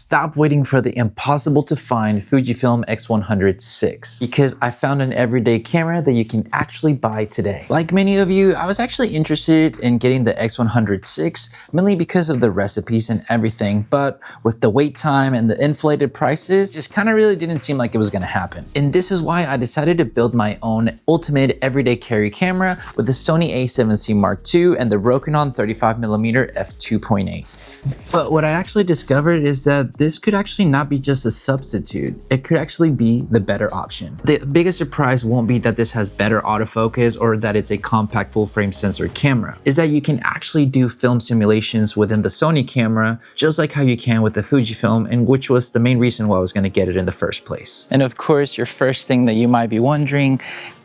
stop waiting for the impossible to find Fujifilm X100VI because I found an everyday camera that you can actually buy today. Like many of you, I was actually interested in getting the X100VI mainly because of the recipes and everything, but with the wait time and the inflated prices, just kind of really didn't seem like it was gonna happen. And this is why I decided to build my own ultimate everyday carry camera with the Sony a7C Mark II and the Rokinon 35mm f2.8. But what I actually discovered is that this could actually not be just a substitute. It could actually be the better option. The biggest surprise won't be that this has better autofocus or that it's a compact full-frame sensor camera. Is that you can actually do film simulations within the Sony camera, just like how you can with the Fujifilm, and which was the main reason why I was going to get it in the first place. And of course, your first thing that you might be wondering,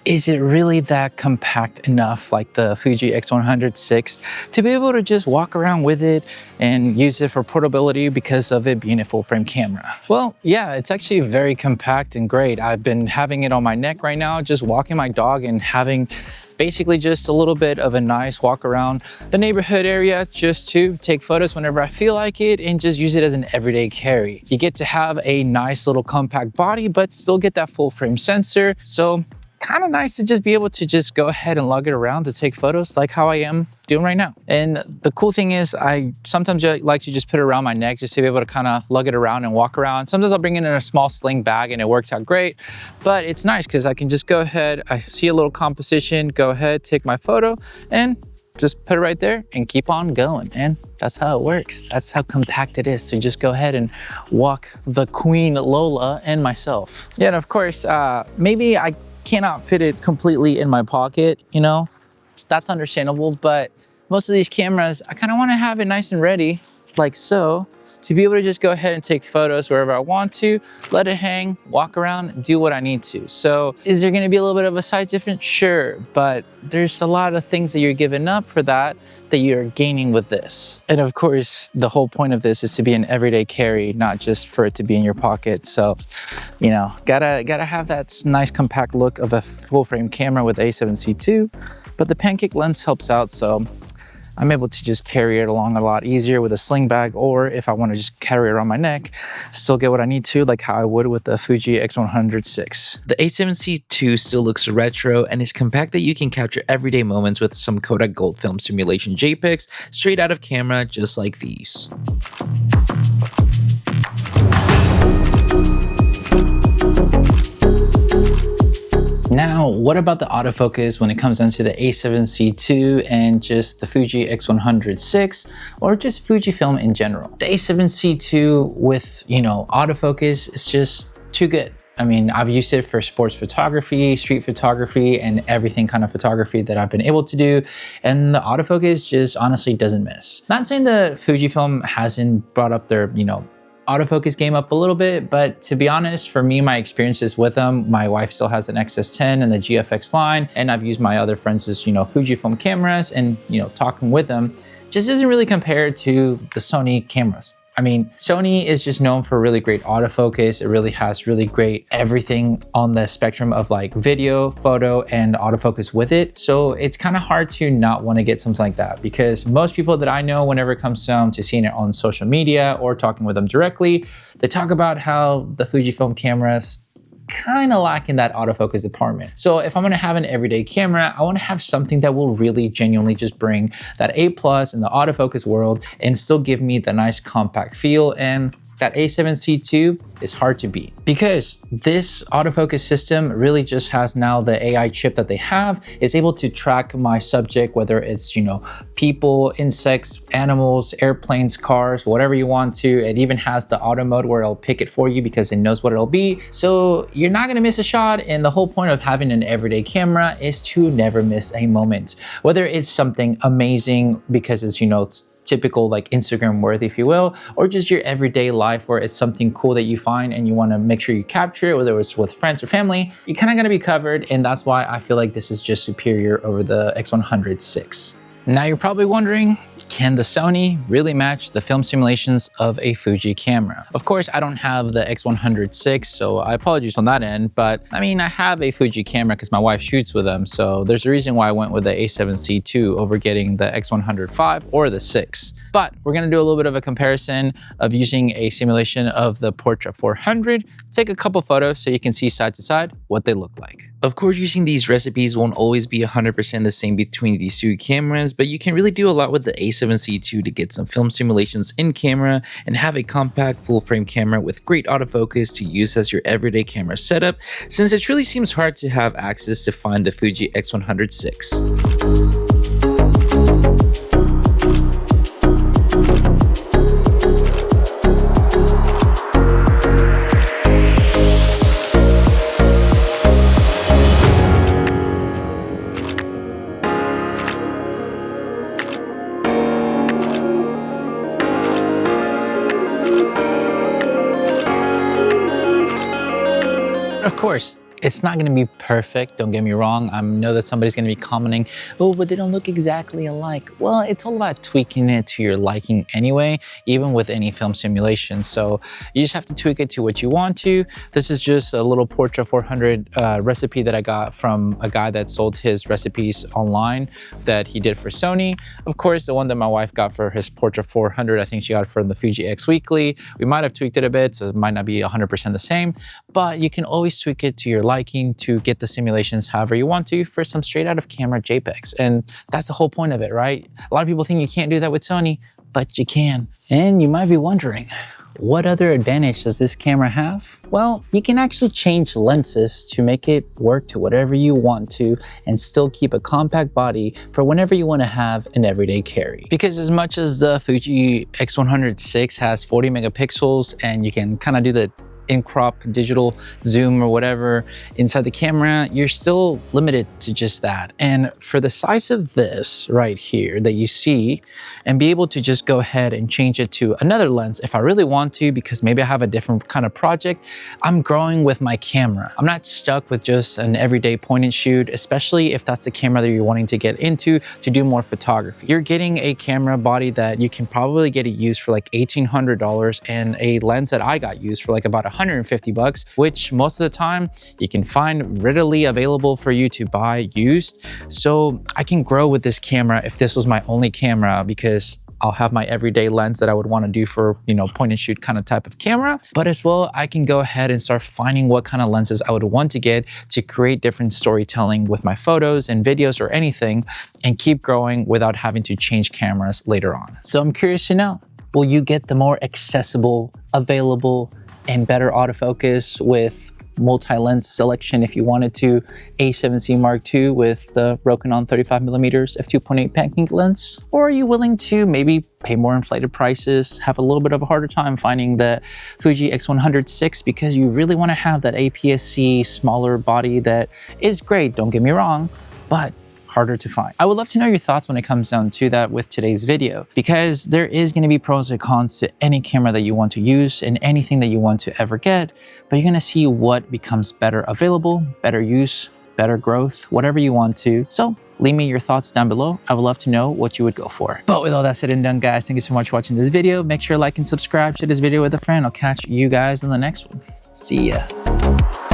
is it really that compact enough like the Fuji X100VI to be able to just walk around with it and use it for portability because of it being a full frame camera? Well, yeah, it's actually very compact and great. I've been having it on my neck right now, just walking my dog and having basically just a little bit of a nice walk around the neighborhood area just to take photos whenever I feel like it and just use it as an everyday carry. You get to have a nice little compact body, but still get that full frame sensor. So kind of nice to just be able to just go ahead and lug it around to take photos like how I am doing right now. And the cool thing is I sometimes like to just put it around my neck just to be able to kind of lug it around and walk around. Sometimes I'll bring it in a small sling bag and it works out great, but it's nice because I can just go ahead, I see a little composition, go ahead, take my photo and just put it right there and keep on going. And that's how it works. That's how compact it is. So just go ahead and walk the Queen Lola and myself. Yeah, and of course, maybe I cannot fit it completely in my pocket, you know, that's understandable, but most of these cameras, I kind of want to have it nice and ready, like so, to be able to just go ahead and take photos wherever I want to, let it hang, walk around, do what I need to. So is there going to be a little bit of a size difference? Sure, but there's a lot of things that you're giving up for that you're gaining with this. And of course, the whole point of this is to be an everyday carry, not just for it to be in your pocket. So, you know, gotta have that nice compact look of a full frame camera with A7C II, but the pancake lens helps out. So I'm able to just carry it along a lot easier with a sling bag, or if I want to just carry it around my neck, still get what I need to, like how I would with the Fuji X100VI. The A7C II still looks retro and is compact that you can capture everyday moments with some Kodak Gold Film Simulation JPEGs straight out of camera, just like these. Now, what about the autofocus when it comes down to the A7C II and just the Fuji X100VI or just Fujifilm in general? The A7C II with, you know, autofocus is just too good. I mean, I've used it for sports photography, street photography, and everything kind of photography that I've been able to do. And the autofocus just honestly doesn't miss. Not saying that Fujifilm hasn't brought up their, you know, autofocus game up a little bit, but to be honest, for me, my experiences with them, my wife still has an XS10 and the GFX line, and I've used my other friends' you know, Fujifilm cameras, and you know, talking with them just doesn't really compare to the Sony cameras. I mean, Sony is just known for really great autofocus. It really has really great everything on the spectrum of like video, photo, and autofocus with it. So it's kind of hard to not want to get something like that, because most people that I know, whenever it comes down to seeing it on social media or talking with them directly, they talk about how the Fujifilm cameras kind of lack in that autofocus department. So if I'm going to have an everyday camera, I want to have something that will really genuinely just bring that A+ in the autofocus world and still give me the nice compact feel. And that A7C II is hard to beat because this autofocus system really just has now the AI chip that they have is able to track my subject, whether it's, you know, people, insects, animals, airplanes, cars, whatever you want to. It even has the auto mode where it'll pick it for you because it knows what it'll be. So you're not gonna miss a shot. And the whole point of having an everyday camera is to never miss a moment, whether it's something amazing because it's, you know, it's typical like Instagram worthy, if you will, or just your everyday life where it's something cool that you find and you want to make sure you capture it, whether it's with friends or family, you're kind of going to be covered. And that's why I feel like this is just superior over the X100VI. Now you're probably wondering, can the Sony really match the film simulations of a Fuji camera? Of course, I don't have the x100vi, so I apologize on that end, but I mean, I have a Fuji camera because my wife shoots with them, so there's a reason why I went with the A7C II over getting the x100v or the 6. But we're gonna do a little bit of a comparison of using a simulation of the Portra 400, take a couple photos so you can see side to side what they look like. Of course, using these recipes won't always be 100% the same between these two cameras, but you can really do a lot with the A7C II to get some film simulations in camera and have a compact full frame camera with great autofocus to use as your everyday camera setup, since it really seems hard to have access to find the Fuji x100vi. Of course, it's not gonna be perfect, don't get me wrong. I know that somebody's gonna be commenting, oh, but they don't look exactly alike. Well, it's all about tweaking it to your liking anyway, even with any film simulation. So you just have to tweak it to what you want to. This is just a little Portra 400 recipe that I got from a guy that sold his recipes online that he did for Sony. Of course, the one that my wife got for his Portra 400, I think she got it from the Fuji X Weekly. We might have tweaked it a bit, so it might not be 100% the same, but you can always tweak it to your liking to get the simulations however you want to for some straight out of camera JPEGs. And that's the whole point of it, right? A lot of people think you can't do that with Sony, but you can. And you might be wondering, what other advantage does this camera have? Well, you can actually change lenses to make it work to whatever you want to and still keep a compact body for whenever you want to have an everyday carry. Because as much as the Fuji x100vi has 40 megapixels and you can kind of do the in-crop digital zoom or whatever inside the camera, you're still limited to just that. And for the size of this right here that you see, and be able to just go ahead and change it to another lens if I really want to, because maybe I have a different kind of project, I'm growing with my camera. I'm not stuck with just an everyday point and shoot, especially if that's the camera that you're wanting to get into to do more photography. You're getting a camera body that you can probably get it used for like $1,800 and a lens that I got used for like about $150, which most of the time you can find readily available for you to buy used. So I can grow with this camera if this was my only camera, because I'll have my everyday lens that I would want to do for, you know, point and shoot kind of type of camera. But as well, I can go ahead and start finding what kind of lenses I would want to get to create different storytelling with my photos and videos or anything, and keep growing without having to change cameras later on. So I'm curious to know, will you get the more accessible, available, and better autofocus with multi-lens selection if you wanted to A7C Mark II with the Rokinon 35mm f2.8 pancake lens? Or are you willing to maybe pay more inflated prices, have a little bit of a harder time finding the Fuji x100vi because you really want to have that APS-C smaller body that is great, don't get me wrong, but harder to find? I would love to know your thoughts when it comes down to that with today's video, because there is going to be pros and cons to any camera that you want to use and anything that you want to ever get, but you're going to see what becomes better available, better use, better growth, whatever you want to. So leave me your thoughts down below. I would love to know what you would go for. But with all that said and done, guys, thank you so much for watching this video. Make sure to like and subscribe, share this video with a friend. I'll catch you guys in the next one. See ya.